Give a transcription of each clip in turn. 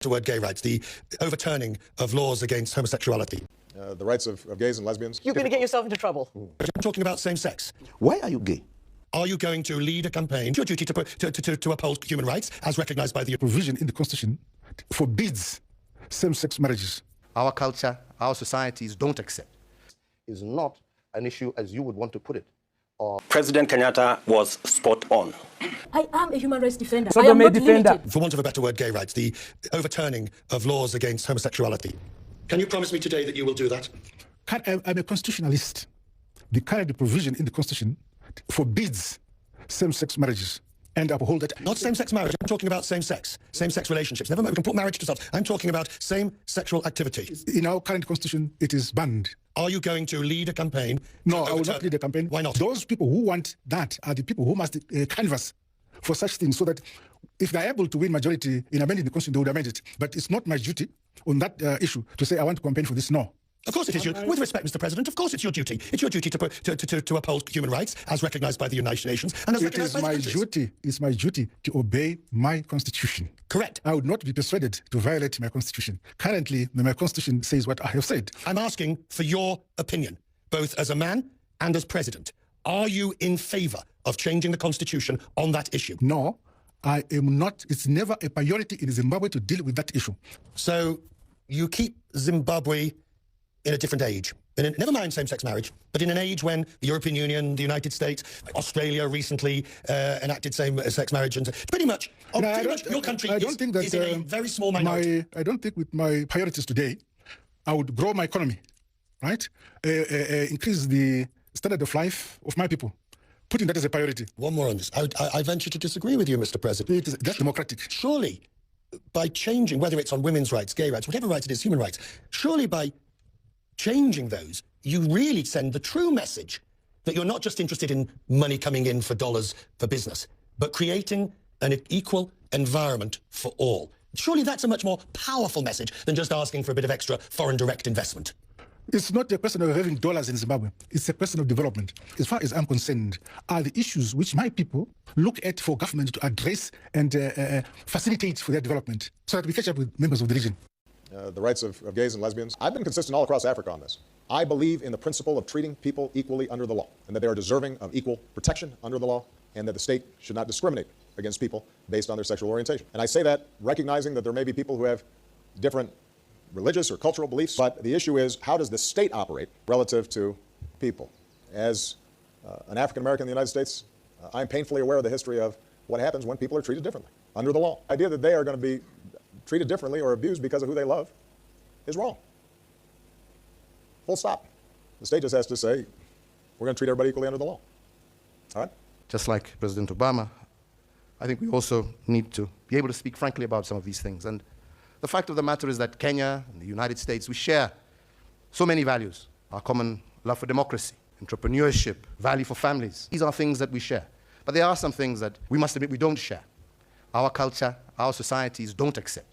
The word gay rights, the overturning of laws against homosexuality. The rights of gays and lesbians. You're going to get yourself into trouble. I'm talking about same-sex. Why are you gay? Are you going to lead a campaign? It's your duty to uphold human rights as recognized by the provision in the Constitution forbids same-sex marriages. Our culture, our societies don't accept. Is not an issue as you would want to put it. President Kenyatta was spot on. I am a human rights defender. So I am not defender. limited. For want of a better word, gay rights, the overturning of laws against homosexuality. Can you promise me today that you will do that? I'm a constitutionalist. The current provision in the Constitution forbids same-sex marriages and uphold it. Not same-sex marriage. I'm talking about same-sex relationships. Never mind, we can put marriage to stuff. I'm talking about same sexual activity. In our current Constitution, it is banned. Are you going to lead a campaign? No, I will not lead a campaign. Why not? Those people who want that are the people who must canvass for such things, so that if they're able to win majority in amending the Constitution, they would amend it. But it's not my duty on that issue to say I want to campaign for this. No. Of course it is. With respect, Mr. President, of course it's your duty. It's your duty to uphold human rights as recognized by the United Nations and as recognized by the countries. It's my duty to obey my Constitution. Correct. I would not be persuaded to violate my Constitution. Currently, my Constitution says what I have said. I'm asking for your opinion, both as a man and as President. Are you in favor of changing the Constitution on that issue? No, I am not. It's never a priority in Zimbabwe to deal with that issue. So you keep Zimbabwe in a different age. Never mind same-sex marriage, but in an age when the European Union, the United States, Australia recently enacted same-sex marriage, and pretty much your country is in a very small minority. I don't think with my priorities today, I would grow my economy, right? Increase the standard of life of my people, putting that as a priority. One more on this. I venture to disagree with you, Mr. President. That's democratic. Surely, by changing, whether it's on women's rights, gay rights, whatever rights it is, human rights, surely by changing those, you really send the true message that you're not just interested in money coming in for dollars for business, but creating an equal environment for all. Surely that's a much more powerful message than just asking for a bit of extra foreign direct investment. It's not a question of having dollars in Zimbabwe. It's a question of development. As far as I'm concerned, are the issues which my people look at for government to address and facilitate for their development, so that we catch up with members of the region. The rights of gays and lesbians. I've been consistent all across Africa on this. I believe in the principle of treating people equally under the law, and that they are deserving of equal protection under the law, and that the state should not discriminate against people based on their sexual orientation. And I say that recognizing that there may be people who have different religious or cultural beliefs, but the issue is, how does the state operate relative to people? As an African American in the United States, I'm painfully aware of the history of what happens when people are treated differently under the law. The idea that they are going to be treated differently or abused because of who they love is wrong. Full stop. The state just has to say, we're going to treat everybody equally under the law. All right? Just like President Obama, I think we also need to be able to speak frankly about some of these things. And the fact of the matter is that Kenya and the United States, we share so many values. Our common love for democracy, entrepreneurship, value for families. These are things that we share. But there are some things that we must admit we don't share. Our culture, our societies don't accept.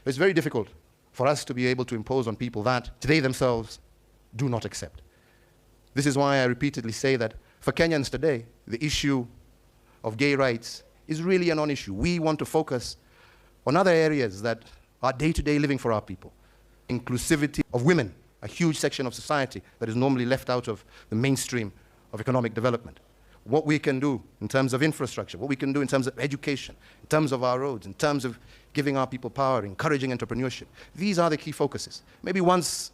It's very difficult for us to be able to impose on people that they themselves do not accept. This is why I repeatedly say that for Kenyans today, the issue of gay rights is really a non-issue. We want to focus on other areas that are day-to-day living for our people. Inclusivity of women, a huge section of society that is normally left out of the mainstream of economic development. What we can do in terms of infrastructure, what we can do in terms of education, in terms of our roads, in terms of giving our people power, encouraging entrepreneurship. These are the key focuses. Maybe once,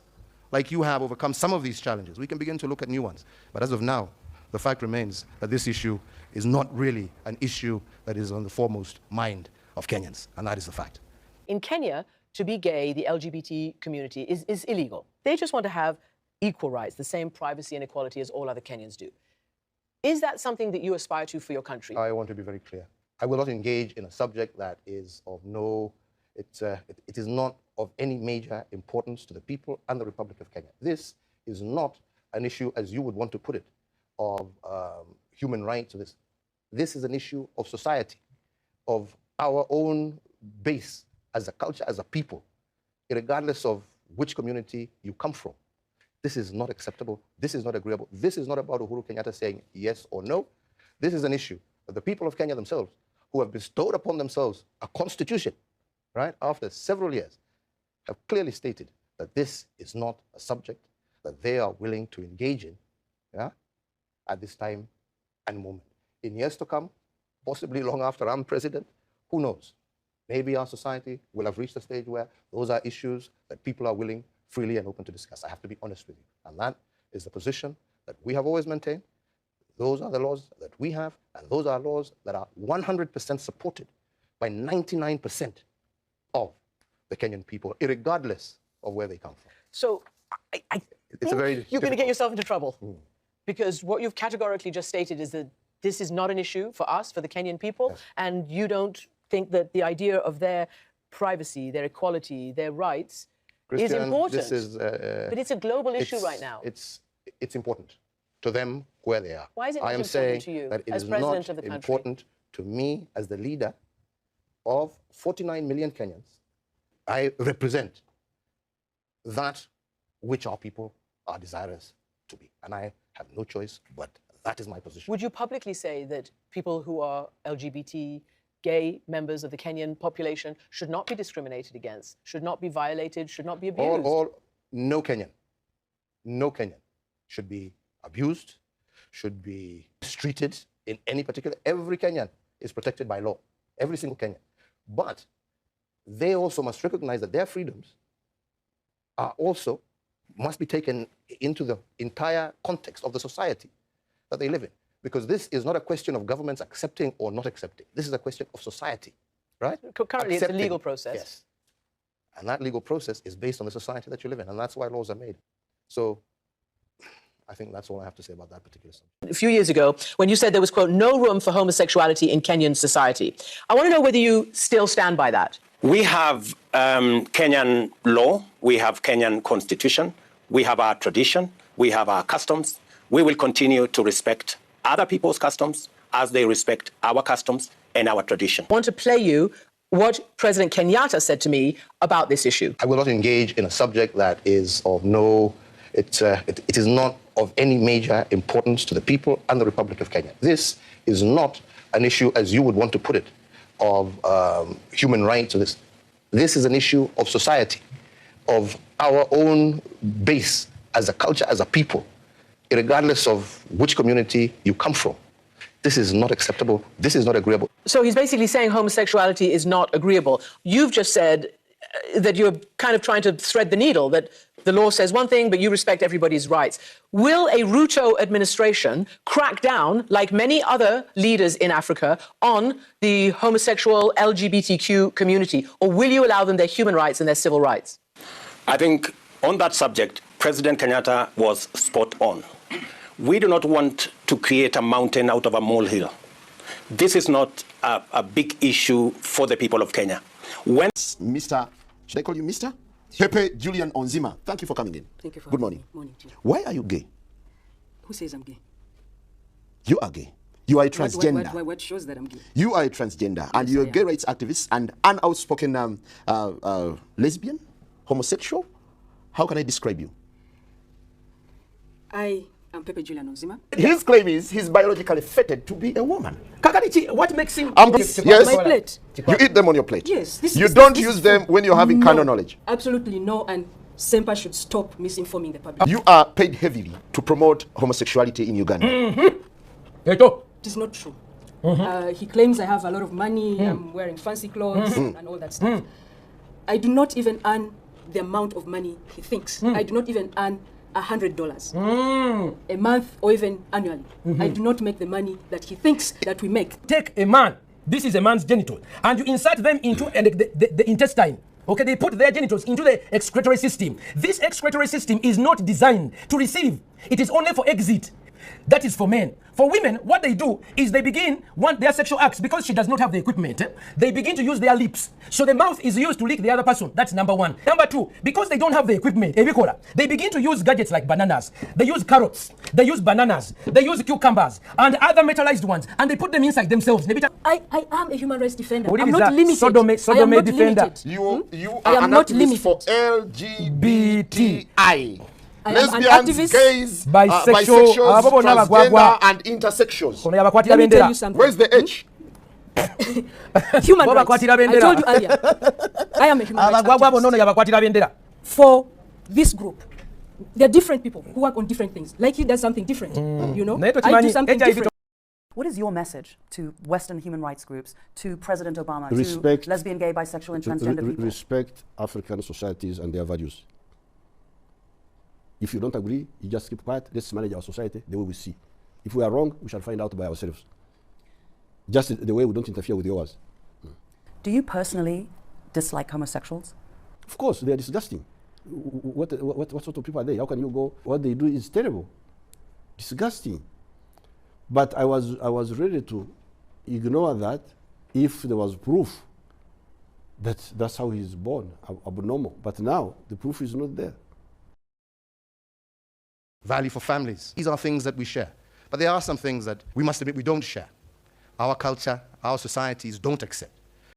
like you have, overcome some of these challenges, we can begin to look at new ones. But as of now, the fact remains that this issue is not really an issue that is on the foremost mind of Kenyans, and that is the fact. In Kenya, to be gay, the LGBT community is illegal. They just want to have equal rights, the same privacy and equality as all other Kenyans do. Is that something that you aspire to for your country? I want to be very clear. I will not engage in a subject that is of it is not of any major importance to the people and the Republic of Kenya. This is not an issue, as you would want to put it, of human rights. This is an issue of society, of our own base as a culture, as a people, regardless of which community you come from. This is not acceptable. This is not agreeable. This is not about Uhuru Kenyatta saying yes or no. This is an issue of the people of Kenya themselves, who have bestowed upon themselves a constitution, right, after several years, have clearly stated that this is not a subject that they are willing to engage in, yeah, at this time and moment. In years to come, possibly long after I'm president, who knows? Maybe our society will have reached a stage where those are issues that people are willing, freely and open to discuss. I have to be honest with you. And that is the position that we have always maintained. Those are the laws that we have, and those are laws that are 100% supported by 99% of the Kenyan people, irregardless of where they come from. So I It's a very you're going to get difficult- yourself into trouble because what you've categorically just stated is that this is not an issue for us, for the Kenyan people, Yes. and you don't think that the idea of their privacy, their equality, their rights is Christian, important. This is, but it's a global issue right now. It's important to them where they are. Why is it I not am important saying to you that it as is president not of the country? important to me as the leader of 49 million Kenyans. I represent that which our people are desirous to be. And I have no choice, but that is my position. Would you publicly say that people who are LGBT, gay members of the Kenyan population should not be discriminated against, should not be violated, should not be abused? No Kenyan should be abused, should be mistreated in any particular. Every Kenyan is protected by law, every single Kenyan. But they also must recognize that their freedoms are also must be taken into the entire context of the society that they live in. Because this is not a question of governments accepting or not accepting. This is a question of society, right? Currently, it's a legal process. Yes. And that legal process is based on the society that you live in, and that's why laws are made. So I think that's all I have to say about that particular subject. A few years ago, when you said there was, quote, no room for homosexuality in Kenyan society. I want to know whether you still stand by that. We have Kenyan law, we have Kenyan constitution, we have our tradition, we have our customs. We will continue to respect other people's customs as they respect our customs and our tradition. I want to play you what President Kenyatta said to me about this issue. I will not engage in a subject that is of no, it is not of any major importance to the people and the Republic of Kenya. This is not an issue, as you would want to put it, of human rights. This is an issue of society, of our own base as a culture, as a people, regardless of which community you come from. This is not acceptable. This is not agreeable. So he's basically saying homosexuality is not agreeable. You've just said that you're kind of trying to thread the needle, that the law says one thing, but you respect everybody's rights. Will a Ruto administration crack down, like many other leaders in Africa, on the homosexual LGBTQ community? Or will you allow them their human rights and their civil rights? I think on that subject, President Kenyatta was spot on. We do not want to create a mountain out of a molehill. This is not a big issue for the people of Kenya. When Mr. Should I call you Mr.? Pepe Julian Onzima, thank you for coming in. Thank you for Good having morning. me. Morning to you. Why are you gay? Who says I'm gay? You are gay. You are a transgender. What shows that I'm gay? You are a transgender, and Yes, you're I a gay am. rights activist and an outspoken lesbian, homosexual. How can I describe you? I am Pepe Julian Onzima. His claim is he's biologically fated to be a woman. Kakalichi, what makes him... Yes, My plate. you eat them on your plate. Yes. You don't use them when you're having carnal knowledge. Absolutely no, and Sempa should stop misinforming the public. You are paid heavily to promote homosexuality in Uganda. Eto. It is not true. He claims I have a lot of money, I'm wearing fancy clothes and all that stuff. I do not even earn the amount of money he thinks. I do not even earn $100 a month or even annually. I do not make the money that he thinks that we make. Take a man, this is a man's genital, and you insert them into the intestine. Okay, they put their genitals into the excretory system. This excretory system is not designed to receive. It is only for exit. That is for men. For women, what they do is they begin their sexual acts, because she does not have the equipment, they begin to use their lips. So the mouth is used to lick the other person. That's number one. Number two, because they don't have the equipment, they begin to use gadgets like bananas. They use carrots, they use bananas, they use cucumbers, and other metallized ones, and they put them inside themselves. I am a human rights defender. What I'm is not that? limited. Sodomy I am not defender. limited. You I are am an not activist limited. for LGBTI. I am an Lesbians, activist. gays, Bisexual, bisexuals, ababo n'abagwagwa. transgender, and intersexuals. Kono yabakwatira Let me tell bendera. you something. Where's the H? Human Bo rights. bakwatira I bendera. told you earlier. I am a human rights abagwagwa activist. bonno yabakwatira bendera. For this group, there are different people who work on different things. Like he does something different, you know. Naye I do tokimanyi something HIV different. What is your message to Western human rights groups, to President Obama, Respect, to lesbian, gay, bisexual, and transgender people? Respect African societies and their values. If you don't agree, you just keep quiet. Let's manage our society the way we see. If we are wrong, we shall find out by ourselves. Just the way we don't interfere with yours. Do you personally dislike homosexuals? Of course, they are disgusting. What sort of people are they? How can you go? What they do is terrible, disgusting. But I was ready to ignore that if there was proof that that's how he's born, abnormal. But now the proof is not there. Value for families. These are things that we share. But there are some things that we must admit we don't share. Our culture, our societies don't accept.